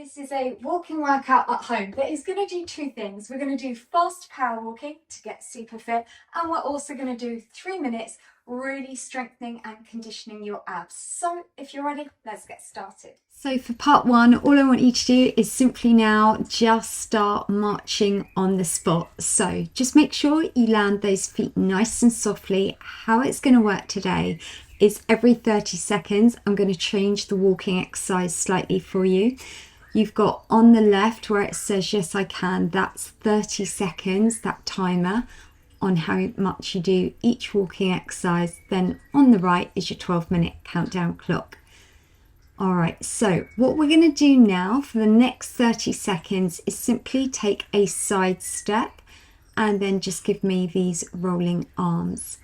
This is a walking workout at home that is going to do two things. We're going to do fast power walking to get super fit, and we're also going to do 3 minutes really strengthening and conditioning your abs. So if you're ready, let's get started. So for part one, all I want you to do is simply now just start marching on the spot. So just make sure you land those feet nice and softly. How it's going to work today is every 30 seconds, I'm going to change the walking exercise slightly for you. You've got on the left where it says yes I can, that's 30 seconds, that timer on how much you do each walking exercise. Then on the right is your 12-minute countdown clock. All right, so what we're going to do now for the next 30 seconds is simply take a side step and then just give me these rolling arms.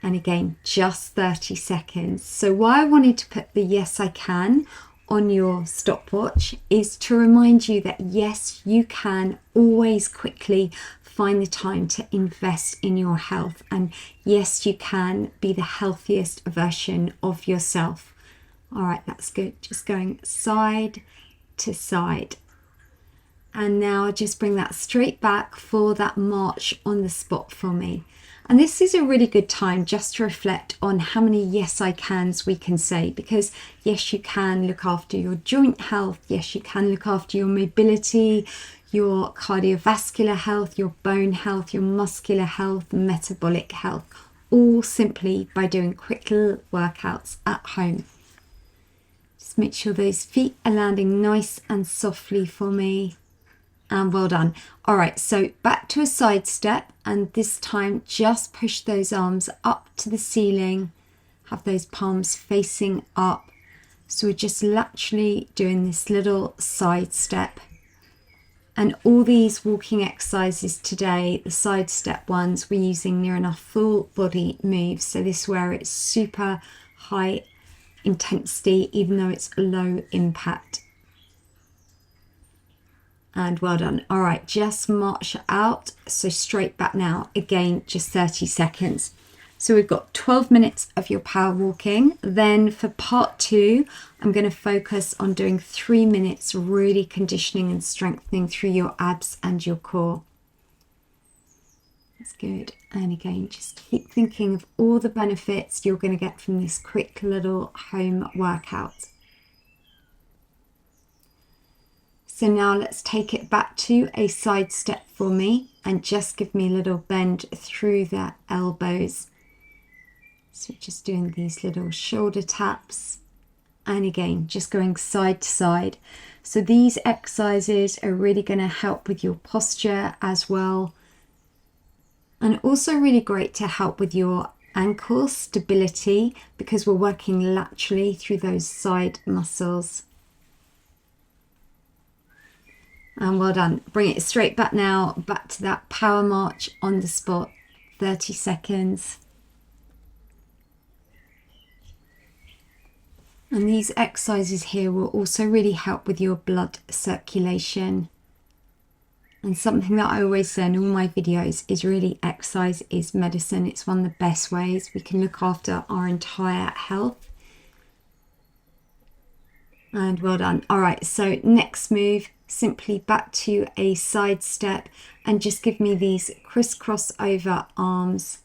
And again, just 30 seconds. So why I wanted to put the yes I can on your stopwatch is to remind you that yes, you can always quickly find the time to invest in your health, and yes, you can be the healthiest version of yourself. All right, that's good. Just going side to side, and now just bring that straight back for that march on the spot for me. And this is a really good time just to reflect on how many yes I cans we can say, because yes, you can look after your joint health. Yes, you can look after your mobility, your cardiovascular health, your bone health, your muscular health, metabolic health, all simply by doing quick little workouts at home. Just make sure those feet are landing nice and softly for me. And well done. All right, so back to a side step, and this time just push those arms up to the ceiling. Have those palms facing up. So we're just laterally doing this little side step. And all these walking exercises today, the side step ones, we're using near enough full body moves. So this is where it's super high intensity, even though it's low impact. And well done. All right, just march out. So straight back now, again, just 30 seconds. So we've got 12 minutes of your power walking. Then for part two, I'm going to focus on doing 3 minutes, really conditioning and strengthening through your abs and your core. That's good. And again, just keep thinking of all the benefits you're going to get from this quick little home workout. So now let's take it back to a side step for me, and just give me a little bend through the elbows. So just doing these little shoulder taps, and again, just going side to side. So these exercises are really going to help with your posture as well, and also really great to help with your ankle stability, because we're working laterally through those side muscles. And well done. Bring it straight back now, back to that power march on the spot. 30 seconds. And these exercises here will also really help with your blood circulation. And something that I always say in all my videos is really exercise is medicine. It's one of the best ways we can look after our entire health. And well done. All right, so next move, simply back to a side step, and just give me these crisscross over arms.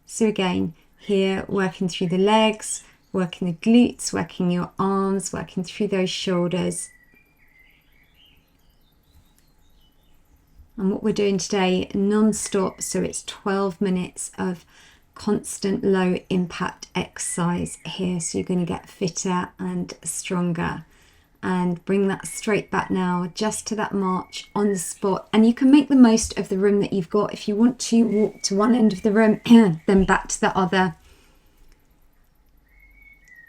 So again, here working through the legs, working the glutes, working your arms, working through those shoulders. And what we're doing today, non-stop, so it's 12 minutes of constant low impact exercise here, so you're going to get fitter and stronger. And bring that straight back now, just to that march on the spot. And you can make the most of the room that you've got. If you want to walk to one end of the room, then back to the other.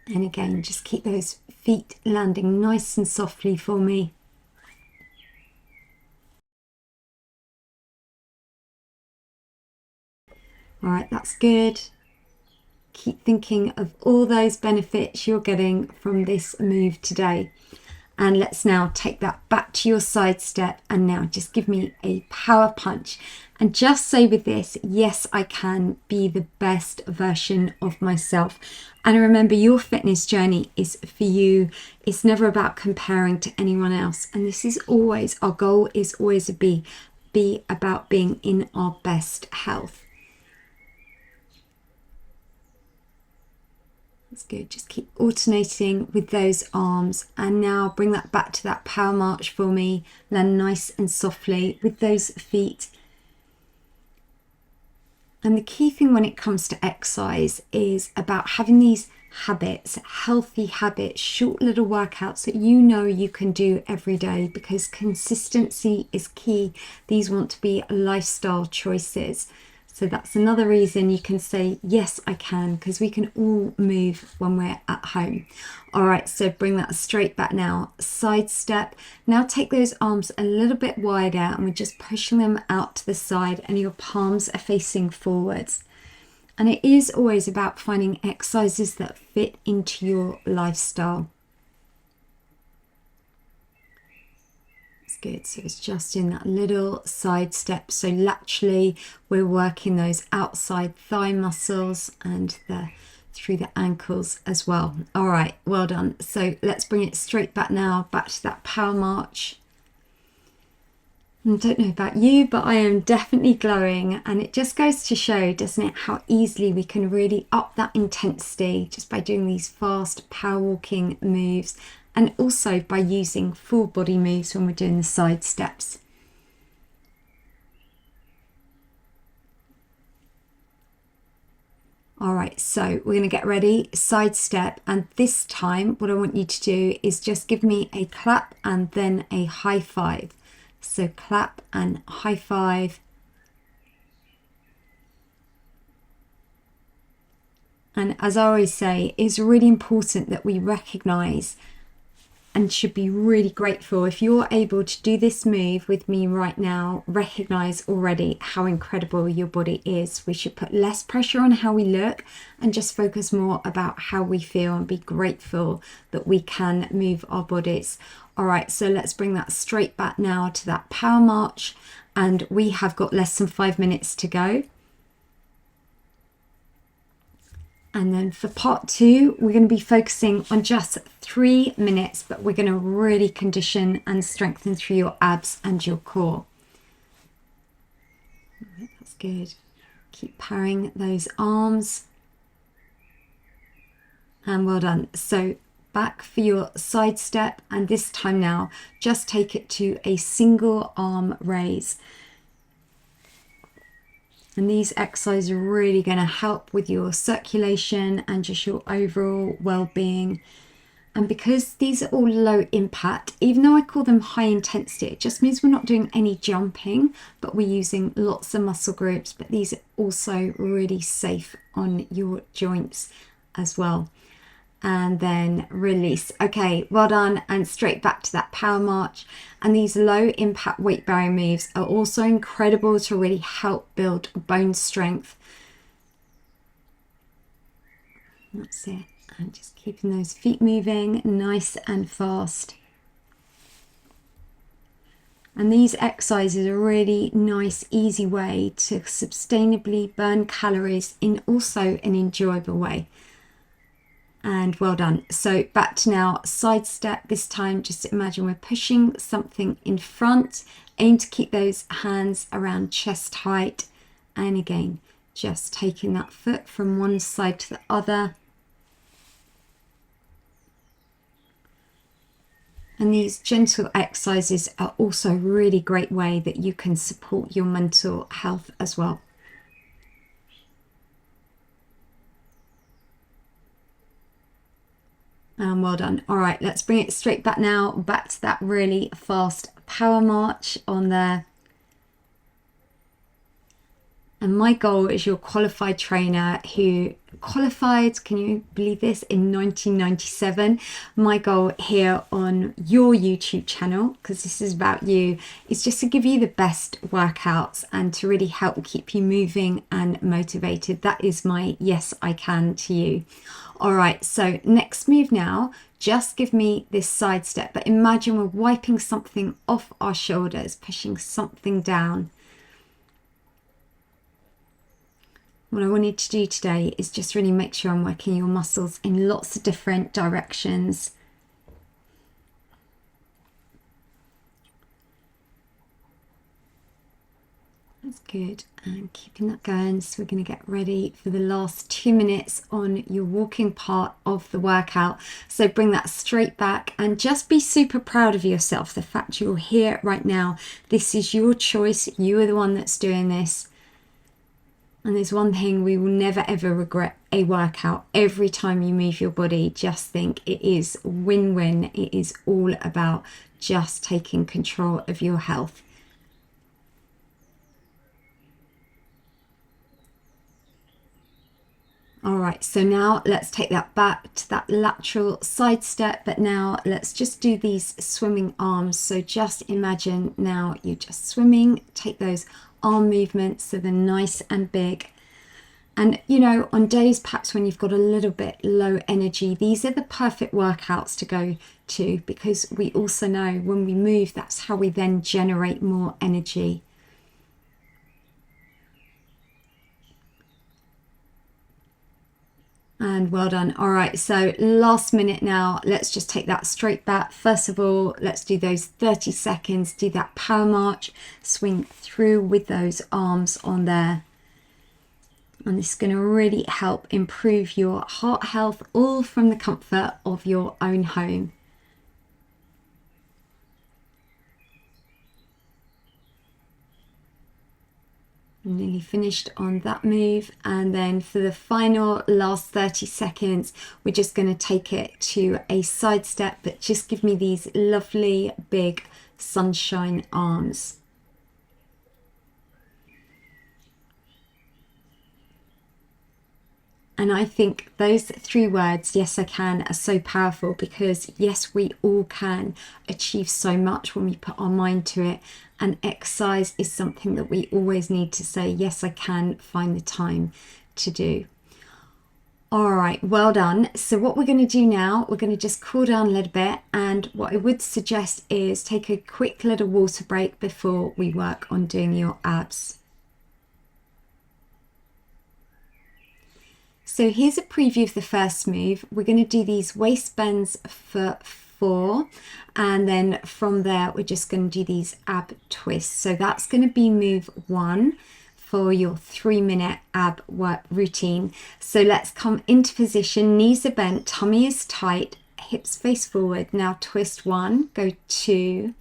And again, just keep those feet landing nice and softly for me. All right, that's good. Keep thinking of all those benefits you're getting from this move today. And let's now take that back to your side step, and now just give me a power punch. And just say with this, yes, I can be the best version of myself. And remember, your fitness journey is for you. It's never about comparing to anyone else. And this is always, our goal is always to be about being in our best health. That's good. Just keep alternating with those arms, and now bring that back to that power march for me. Land nice and softly with those feet. And the key thing when it comes to exercise is about having these habits, healthy habits, short little workouts that you know you can do every day, because consistency is key. These want to be lifestyle choices. So that's another reason you can say, yes, I can, because we can all move when we're at home. All right, so bring that straight back now. Side step. Now take those arms a little bit wider, and we're just pushing them out to the side, and your palms are facing forwards. And it is always about finding exercises that fit into your lifestyle. Good. So it's just in that little side step. So laterally we're working those outside thigh muscles and through the ankles as well. All right, well done. So let's bring it straight back now, back to that power march. I don't know about you, but I am definitely glowing, and it just goes to show, doesn't it, how easily we can really up that intensity just by doing these fast power walking moves, and also by using full body moves when we're doing the side steps. All right, so we're going to get ready, side step, and this time what I want you to do is just give me a clap and then a high five. So clap and high five. And as I always say, it's really important that we recognize and should be really grateful if you're able to do this move with me right now. Recognize already how incredible your body is. We should put less pressure on how we look and just focus more about how we feel, and be grateful that we can move our bodies. All right, so let's bring that straight back now to that power march, and we have got less than 5 minutes to go. And then for part 2, we're going to be focusing on just 3 minutes, but we're going to really condition and strengthen through your abs and your core. That's good. Keep powering those arms. And well done. So back for your side step, and this time now, just take it to a single arm raise. And these exercises are really going to help with your circulation and just your overall well-being. And because these are all low impact, even though I call them high intensity, it just means we're not doing any jumping, but we're using lots of muscle groups. But these are also really safe on your joints as well. And then release. Okay, well done, and straight back to that power march. And these low impact weight bearing moves are also incredible to really help build bone strength. That's it. And just keeping those feet moving nice and fast. And these exercises are a really nice, easy way to sustainably burn calories in also an enjoyable way. And well done. So back to now side step. This time just imagine we're pushing something in front. Aim to keep those hands around chest height, and again just taking that foot from one side to the other. And these gentle exercises are also a really great way that you can support your mental health as well. And well done. All right, let's bring it straight back now, back to that really fast power march on there. And my goal is your qualified trainer who qualified, can you believe this, in 1997. My goal here on your YouTube channel, because this is about you, is just to give you the best workouts and to really help keep you moving and motivated. That is my yes, I can to you. All right, so next move now, just give me this side step. But imagine we're wiping something off our shoulders, pushing something down. What I want you to do today is just really make sure I'm working your muscles in lots of different directions. That's good, and keeping that going. So we're going to get ready for the last 2 minutes on your walking part of the workout. So bring that straight back and just be super proud of yourself. The fact you're here right now, this is your choice. You are the one that's doing this. And there's one thing, we will never ever regret a workout. Every time you move your body, just think it is win-win. It is all about just taking control of your health. All right, so now let's take that back to that lateral side step, but now let's just do these swimming arms. So just imagine now you're just swimming, take those arm movements so they're nice and big. And you know, on days perhaps when you've got a little bit low energy, these are the perfect workouts to go to, because we also know when we move, that's how we then generate more energy. And well done. All right, so last minute now, let's just take that straight back. First of all, let's do those 30 seconds, do that power march, swing through with those arms on there. And this is going to really help improve your heart health, all from the comfort of your own home. Nearly finished on that move, and then for the final last 30 seconds we're just going to take it to a side step, but just give me these lovely big sunshine arms. And I think those 3 words, yes I can, are so powerful, because yes, we all can achieve so much when we put our mind to it. And exercise is something that we always need to say, yes I can, find the time to do. All right, well done. So what we're going to do now, we're going to just cool down a little bit. And what I would suggest is take a quick little water break before we work on doing your abs. So here's a preview of the first move. We're going to do these waist bends for 4, and then from there we're just going to do these ab twists. So that's going to be move 1 for your 3-minute ab work routine. So let's come into position, knees are bent, tummy is tight, hips face forward. Now twist 1, go 2,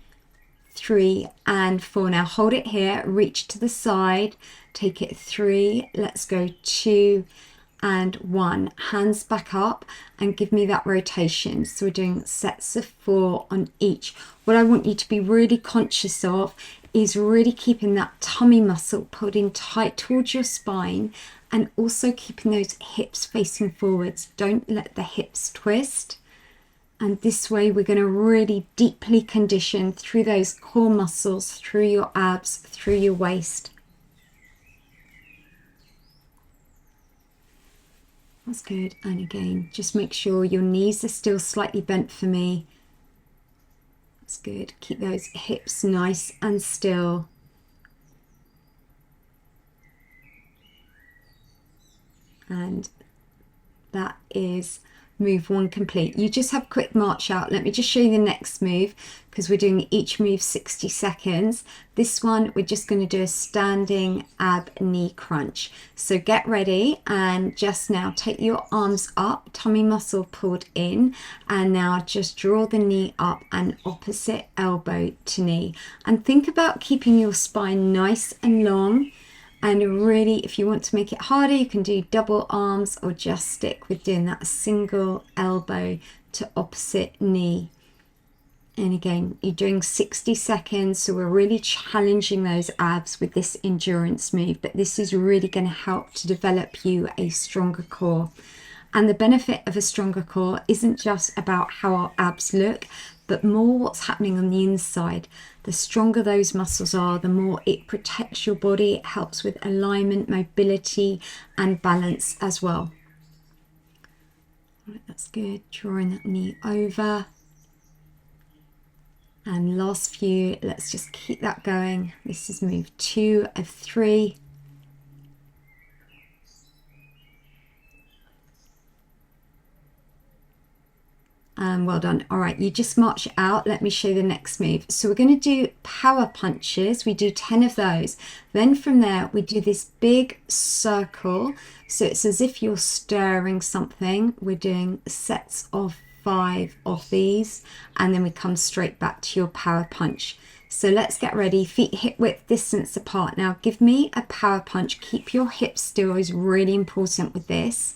3 and 4. Now hold it here, reach to the side, take it 3, let's go 2 and 1, hands back up and give me that rotation. So we're doing sets of 4 on each. What I want you to be really conscious of is really keeping that tummy muscle pulled in tight towards your spine, and also keeping those hips facing forwards. Don't let the hips twist. And this way we're going to really deeply condition through those core muscles, through your abs, through your waist. That's good. And again, just make sure your knees are still slightly bent for me. That's good. Keep those hips nice and still. And that is move 1 complete. You just have a quick march out. Let me just show you the next move, because we're doing each move 60 seconds. This one we're just going to do a standing ab knee crunch. So get ready, and just now take your arms up, tummy muscle pulled in, and now just draw the knee up and opposite elbow to knee, and think about keeping your spine nice and long. And really, if you want to make it harder, you can do double arms or just stick with doing that single elbow to opposite knee. And again, you're doing 60 seconds, so we're really challenging those abs with this endurance move, but this is really going to help to develop you a stronger core. And the benefit of a stronger core isn't just about how our abs look, but more what's happening on the inside. The stronger those muscles are, the more it protects your body. It helps with alignment, mobility, and balance as well. Right, that's good. Drawing that knee over. And last few, let's just keep that going. This is move 2 of 3. And well done. All right, you just march out. Let me show you the next move. So we're going to do power punches. We do 10 of those. Then from there, we do this big circle. So it's as if you're stirring something. We're doing sets of 5 of these. And then we come straight back to your power punch. So let's get ready. Feet hip width distance apart. Now give me a power punch. Keep your hips still is really important with this.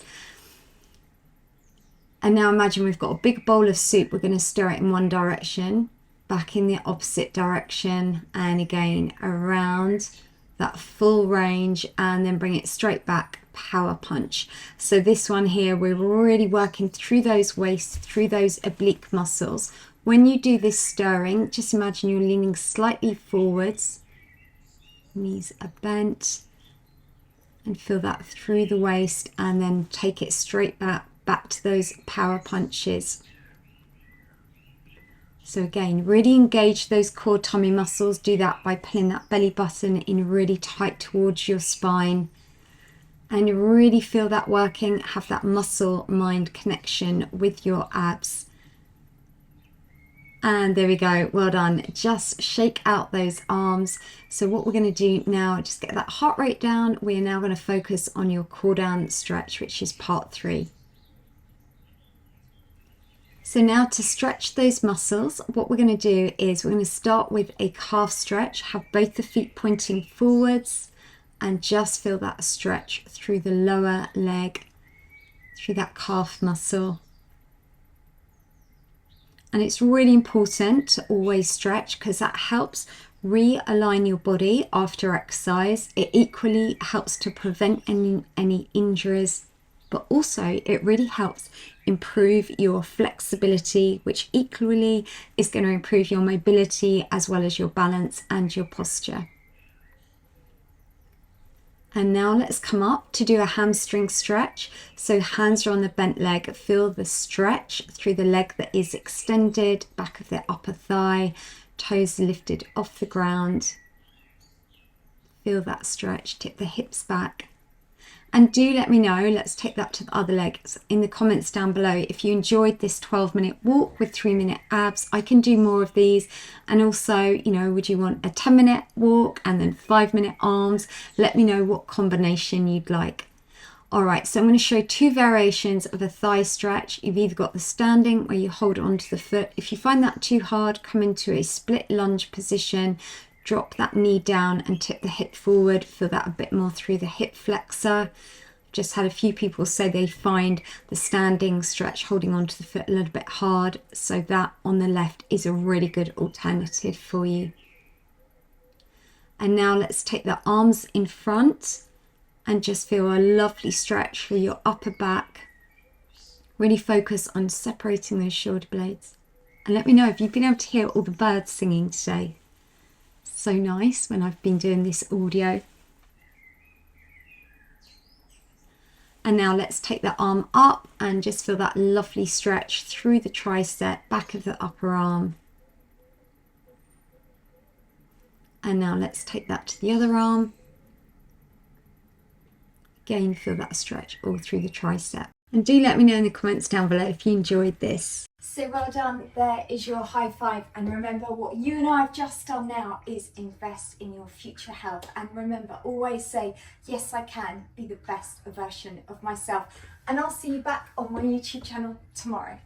And now imagine we've got a big bowl of soup. We're going to stir it in one direction, back in the opposite direction, and again around that full range, and then bring it straight back, power punch. So this one here, we're really working through those waist, through those oblique muscles. When you do this stirring, just imagine you're leaning slightly forwards, knees are bent, and feel that through the waist, and then take it straight back to those power punches. So again, really engage those core tummy muscles. Do that by pulling that belly button in really tight towards your spine, and really feel that working. Have that muscle mind connection with your abs. And there we go, well done. Just shake out those arms. So what we're going to do now, just get that heart rate down. We are now going to focus on your core down stretch, which is part 3. So now to stretch those muscles, what we're going to do is we're going to start with a calf stretch. Have both the feet pointing forwards and just feel that stretch through the lower leg, through that calf muscle. And it's really important to always stretch because that helps realign your body after exercise. It equally helps to prevent any injuries, but also it really helps improve your flexibility, which equally is going to improve your mobility as well as your balance and your posture. And now let's come up to do a hamstring stretch. So hands are on the bent leg. Feel the stretch through the leg that is extended, back of the upper thigh, toes lifted off the ground. Feel that stretch, tip the hips back. And do let me know, let's take that to the other leg in the comments down below. If you enjoyed this 12-minute walk with 3-minute abs, I can do more of these. And also, you know, would you want a 10-minute walk and then 5-minute arms? Let me know what combination you'd like. All right, so I'm going to show 2 variations of a thigh stretch. You've either got the standing where you hold onto the foot. If you find that too hard, come into a split lunge position. Drop that knee down and tip the hip forward. Feel that a bit more through the hip flexor. Just had a few people say they find the standing stretch holding onto the foot a little bit hard. So that on the left is a really good alternative for you. And now let's take the arms in front and just feel a lovely stretch through your upper back. Really focus on separating those shoulder blades. And let me know if you've been able to hear all the birds singing today. So nice when I've been doing this audio. And now let's take the arm up and just feel that lovely stretch through the tricep, back of the upper arm. And now let's take that to the other arm. Again, feel that stretch all through the tricep. And do let me know in the comments down below if you enjoyed this. So well done, there is your high five. And remember, what you and I have just done now is invest in your future health. And remember, always say, yes, I can be the best version of myself. And I'll see you back on my YouTube channel tomorrow.